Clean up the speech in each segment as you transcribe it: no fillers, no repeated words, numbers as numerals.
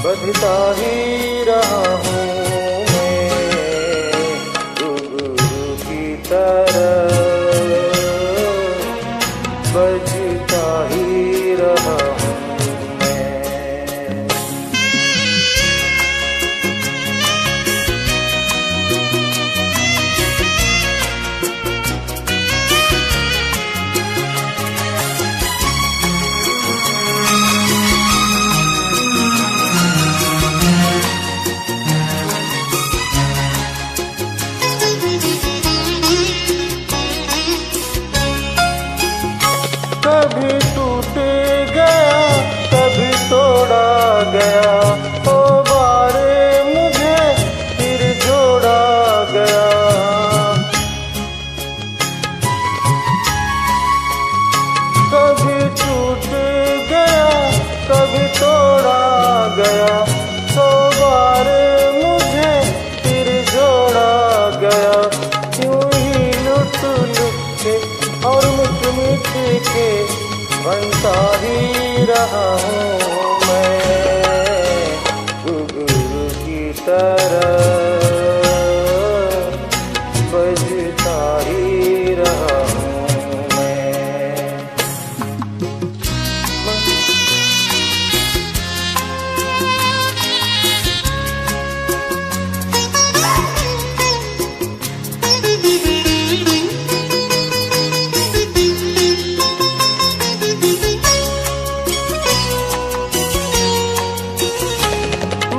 बजता ही रहा हूँ मैं घुंघरू की तरह, बजता ही रहा हूँ मैं। कभी टूट गया कभी तोड़ा गया, ओ बारे मुझे फिर जोड़ा गया। कभी टूट गया कभी तोड़ा गया, ओ बारे मुझे फिर जोड़ा गया। यूं ही लुट लुट के और मिट मिट के बनता ही रहा हूँ मैं घुंघरू की तरह, बजता ही रहा हूँ मैं।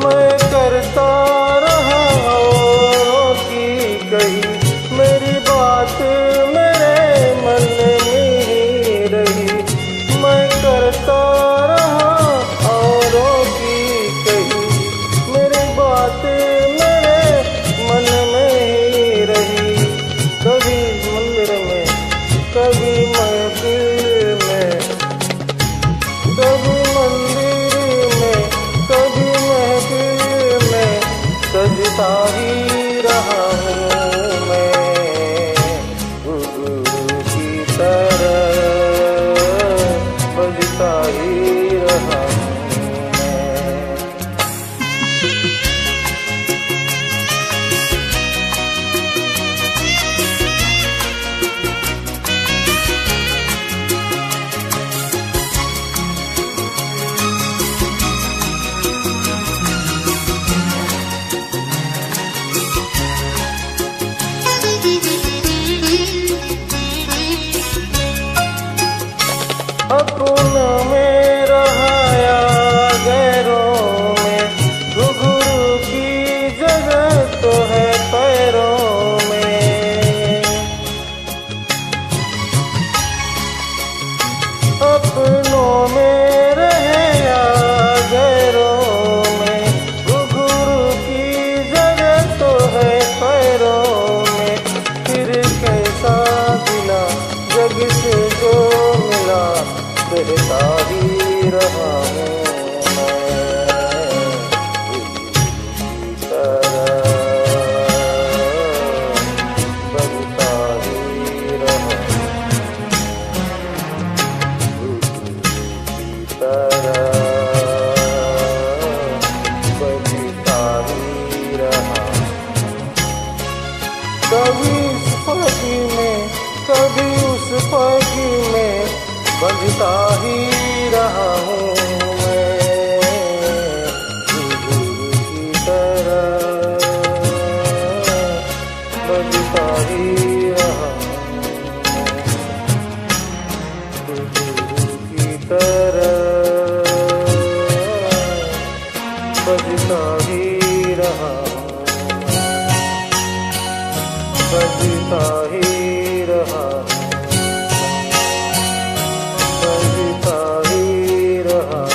मैं करता रहा औरों की कही, मेरी बात मेरे मन में ही रही। मैं करता रहा औरों की कही, मेरी बात मेरे मन में ही रही। कभी मंदिर में कभी महफिल में, कभी मंदिर में कभी महफिल में, सजता ही रहा हूँ मैं घुंघरू की तरह, बजता ही रहा हूँ मैं। अपनों में रहा या गैरों में, घुंघरू की जगह तो है पैरों में। अपनों में रहे या गैरों में, घुंघरू की जगह तो है पैरों में। फिर कैसा गिला जग से जो मिला, बजता ही रहा हूँ मैं घुंघरू की तरह, बजता ही रहा हूँ घुंघरू की तरह, बजता ही रहा हूँ। कभी इस पार्टी में कभी उस पार्टी में, बजता ही रहा हूँ मैं घुंघरू की तरह, बजता ही रहा हूँ घुंघरू की तरह, बजता ही रहा हूँ, बजता ही रहा हूँ, बजता ही रहा हूँ।